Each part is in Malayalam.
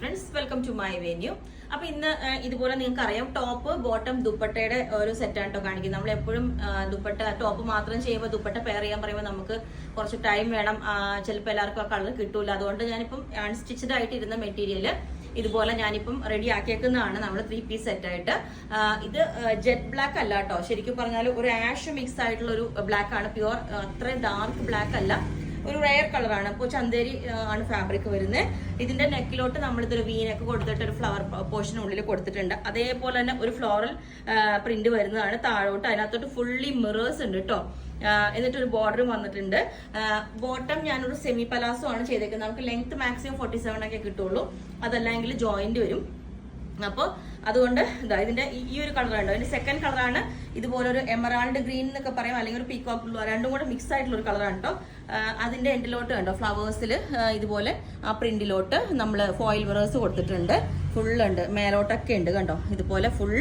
Friends, welcome to my venue. അപ്പൊ ഇന്ന് ഇതുപോലെ നിങ്ങൾക്ക് അറിയാം, ടോപ്പ് ബോട്ടം ദുപ്പട്ടയുടെ ഒരു സെറ്റാണ് കേട്ടോ കാണിക്കുന്നത്. നമ്മൾ എപ്പോഴും ദുപ്പട്ട ടോപ്പ് മാത്രം ചെയ്യുമ്പോൾ ദുപ്പട്ട പെയർ ചെയ്യാൻ പറയുമ്പോൾ നമുക്ക് കുറച്ച് ടൈം വേണം, ചിലപ്പോൾ എല്ലാവർക്കും ആ കളർ കിട്ടൂല. അതുകൊണ്ട് ഞാനിപ്പം അൺസ്റ്റിച്ചഡ് ആയിട്ട് ഇരുന്ന മെറ്റീരിയല് ഇതുപോലെ ഞാനിപ്പം റെഡി ആക്കിയേക്കുന്നതാണ് നമ്മൾ 3 പീസ് സെറ്റായിട്ട്. ഇത് ജെറ്റ് ബ്ലാക്ക് അല്ല കേട്ടോ, ശരിക്കും പറഞ്ഞാൽ ഒരു ആഷ് മിക്സ് ആയിട്ടുള്ള ഒരു ബ്ലാക്ക് ആണ്. പ്യുവർ അത്രയും ഡാർക്ക് ബ്ലാക്ക് അല്ല, ഒരു റെയർ കളറാണ്. അപ്പോൾ ചന്തേരി ആണ് ഫാബ്രിക് വരുന്നത്. ഇതിന്റെ നെക്കിലോട്ട് നമ്മളിതൊരു വീനൊക്കെ കൊടുത്തിട്ട് ഒരു ഫ്ലവർ പോർഷനുള്ളിൽ കൊടുത്തിട്ടുണ്ട്. അതേപോലെ തന്നെ ഒരു ഫ്ലോറൽ പ്രിന്റ് വരുന്നതാണ് താഴോട്ട്. അതിനകത്തോട്ട് ഫുള്ളി മിറേഴ്സ് ഉണ്ട് കേട്ടോ. എന്നിട്ടൊരു ബോർഡറും വന്നിട്ടുണ്ട്. ബോട്ടം ഞാനൊരു സെമി പലാസോ ആണ് ചെയ്തേക്കുന്നത്. നമുക്ക് ലെങ്ത് മാക്സിമം 47 ഒക്കെ കിട്ടുള്ളൂ, അതല്ലെങ്കിൽ ജോയിന്റ് വരും. അപ്പോൾ അതുകൊണ്ട് ഇതാ ഇതിന്റെ ഈ ഒരു കളറാണ്. അതിന്റെ സെക്കൻഡ് കളറാണ് ഇതുപോലെ ഒരു എമറാൾഡ് ഗ്രീൻ എന്നൊക്കെ പറയാം, അല്ലെങ്കിൽ ഒരു പീകോക്ക് ബ്ലൂ. രണ്ടും കൂടെ മിക്സ് ആയിട്ടുള്ള ഒരു കളറാണ് കേട്ടോ. അതിന്റെ എൻഡിലോട്ട് കണ്ടോ ഫ്ലവേഴ്സിൽ ഇതുപോലെ ആ പ്രിന്റിലോട്ട് നമ്മൾ ഫോയിൽ മിറേഴ്സ് കൊടുത്തിട്ടുണ്ട്. ഫുള്ളുണ്ട്, മേലോട്ടൊക്കെ ഉണ്ട് കണ്ടോ ഇതുപോലെ ഫുൾ.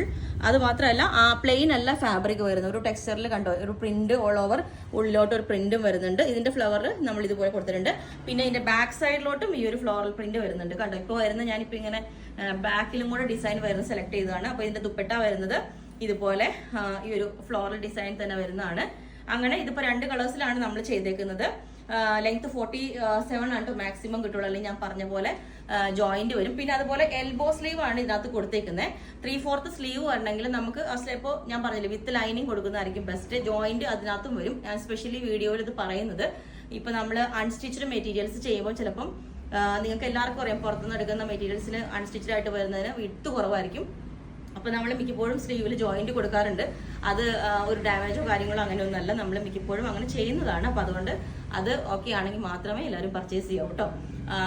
അത് മാത്രമല്ല പ്ലെയിൻ അല്ല ഫാബ്രിക് വരുന്നത്, ഒരു ടെക്സ്ചറിൽ കണ്ടോ ഒരു പ്രിന്റ് ഓൾ ഓവർ ഉള്ളിലോട്ട് ഒരു പ്രിന്റും വരുന്നുണ്ട്. ഇതിന്റെ ഫ്ലവർ നമ്മൾ ഇതുപോലെ കൊടുത്തിട്ടുണ്ട്. പിന്നെ ഇതിന്റെ ബാക്ക് സൈഡിലോട്ടും ഈ ഒരു ഫ്ലോറൽ പ്രിന്റ് വരുന്നുണ്ട് കണ്ടോ. ഇപ്പോൾ വരുന്ന ഞാനിപ്പോൾ ഇങ്ങനെ ബാക്കിലും കൂടെ ഡിസൈൻ വരുന്നത് സെലക്ട് ചെയ്തതാണ്. അപ്പോൾ ഇതിന്റെ ദുപ്പട്ട വരുന്നത് ഇതുപോലെ ഈ ഒരു ഫ്ലോറൽ ഡിസൈൻ തന്നെ വരുന്നതാണ്. അങ്ങനെ ഇതിപ്പോൾ 2 കളേഴ്സിലാണ് നമ്മൾ ചെയ്തേക്കുന്നത്. ലെങ്ത് 47 ആണ് മാക്സിമം കിട്ടുള്ളൂ, അല്ലെങ്കിൽ ഞാൻ പറഞ്ഞ പോലെ ജോയിന്റ് വരും. പിന്നെ അതുപോലെ എൽബോ സ്ലീവ് ആണ് ഇതിനകത്ത് കൊടുത്തേക്കുന്നത്. 3/4 സ്ലീവ് വരണമെങ്കിൽ നമുക്ക് ഇപ്പോൾ ഞാൻ പറഞ്ഞില്ലേ വിത്ത് ലൈനിങ് കൊടുക്കുന്നതായിരിക്കും ബെസ്റ്റ്. ജോയിന്റ് അതിനകത്തും വരും. ഞാൻ സ്പെഷ്യലി വീഡിയോയിൽ ഇത് പറയുന്നത്, ഇപ്പൊ നമ്മൾ അൺസ്റ്റിച്ച്ഡ് മെറ്റീരിയൽസ് ചെയ്യുമ്പോൾ ചിലപ്പം നിങ്ങൾക്ക് എല്ലാവർക്കും അറിയാം, പുറത്തുനിന്ന് എടുക്കുന്ന മെറ്റീരിയൽസിന് അൺസ്റ്റിച്ച്ഡ് ആയിട്ട് വരുന്നതിന് വിട്ട് കുറവായിരിക്കും. അപ്പൊ നമ്മൾ മിക്കപ്പോഴും സ്ലീവിൽ ജോയിന്റ് കൊടുക്കാറുണ്ട്. അത് ഒരു ഡാമേജോ കാര്യങ്ങളോ അങ്ങനെയൊന്നുമല്ല, നമ്മൾ മിക്കപ്പോഴും അങ്ങനെ ചെയ്യുന്നതാണ്. അപ്പൊ അതുകൊണ്ട് അത് ഓക്കെ ആണെങ്കിൽ മാത്രമേ എല്ലാവരും പർച്ചേസ് ചെയ്യൂ കേട്ടോ,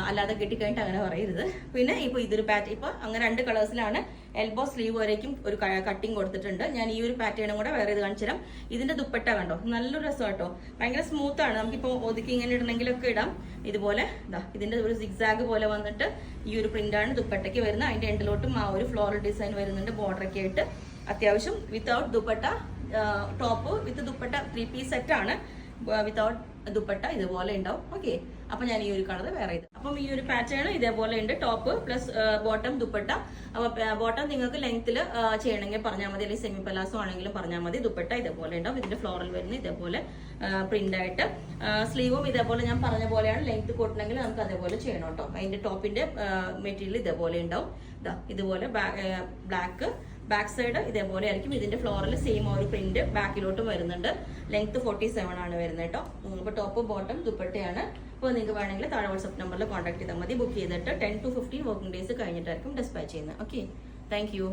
അല്ലാതെ കിട്ടിക്കഴിഞ്ഞിട്ട് അങ്ങനെ പറയരുത്. പിന്നെ ഇപ്പൊ ഇതൊരു ഇപ്പൊ അങ്ങനെ 2 കളേഴ്സിലാണ്. എൽബോ സ്ലീവ് വരേക്കും ഒരു കട്ടിങ് കൊടുത്തിട്ടുണ്ട്. ഞാൻ ഈ ഒരു പാറ്റേണും കൂടെ വേറെ ഇത് കാണിച്ചു തരാം. ഇതിന്റെ ദുപ്പട്ട കണ്ടോ, നല്ലൊരു രസം കേട്ടോ, ഭയങ്കര സ്മൂത്ത് ആണ്. നമുക്കിപ്പോ ഒതുക്കി ഇങ്ങനെ ഇടണമെങ്കിലൊക്കെ ഇടാം. ഇതുപോലെ ഇതിന്റെ ഒരു സിഗ്സാഗ് പോലെ വന്നിട്ട് ഈ ഒരു പ്രിന്റാണ് ദുപ്പട്ടയ്ക്ക് വരുന്നത്. അതിന്റെ എൻഡിലോട്ടും ആ ഒരു ഫ്ലോറൽ ഡിസൈൻ വരുന്നുണ്ട്, ബോർഡറൊക്കെ ആയിട്ട്. അത്യാവശ്യം without dupatta, top with dupatta 3 piece set ആണ്. വിത്തൗട്ട് ദുപ്പട്ട ഇതുപോലെ ഉണ്ടാവും. ഓക്കെ, അപ്പൊ ഞാൻ ഈ ഒരു കളർ വേറെ ഇത്. അപ്പം ഈ ഒരു പാറ്റേൺ ഇതേപോലെ ഉണ്ട്, ടോപ്പ് പ്ലസ് ബോട്ടം ദുപ്പട്ട. അപ്പൊ ബോട്ടം നിങ്ങൾക്ക് ലെങ്ത്തിൽ ചെയ്യണമെങ്കിൽ പറഞ്ഞാൽ മതി, അല്ലെങ്കിൽ സെമി പലാസോ ആണെങ്കിലും പറഞ്ഞാൽ മതി. ദുപ്പട്ട ഇതേപോലെ ഉണ്ടാവും. ഇതിന്റെ ഫ്ലോറൽ വരുന്നത് ഇതേപോലെ പ്രിന്റ് ആയിട്ട്. സ്ലീവും ഇതേപോലെ ഞാൻ പറഞ്ഞ പോലെയാണ്. ലെങ്ത് കൂട്ടണമെങ്കിൽ നമുക്ക് അതേപോലെ ചെയ്യണം കേട്ടോ. അതിന്റെ ടോപ്പിന്റെ മെറ്റീരിയൽ ഇതേപോലെ ഉണ്ടാവും. ഇതുപോലെ ബ്ലാക്ക് ബാക്ക് സൈഡ് ഇതേപോലെ ആയിരിക്കും. ഇതിന്റെ ഫ്ലോറിൽ സെയിം ഒരു പ്രിന്റ് ബാക്കിലോട്ടും വരുന്നുണ്ട്. ലെങ്ത് 47 ആണ് വരുന്നത് കേട്ടോ. ഇപ്പോൾ ടോപ്പ് ബോട്ടം ദുപ്പട്ടയാണ്. അപ്പോൾ നിങ്ങൾക്ക് വേണമെങ്കിൽ താഴെ വാട്സ്ആപ്പ് നമ്പറിൽ കോൺടാക്ട് ചെയ്താൽ മതി. ബുക്ക് ചെയ്തിട്ട് 10 to 15 വർക്കിംഗ് ഡേയ്സ് കഴിഞ്ഞിട്ടായിരിക്കും ഡിസ്പാച്ച് ചെയ്യുന്നത്. Okay, thank you.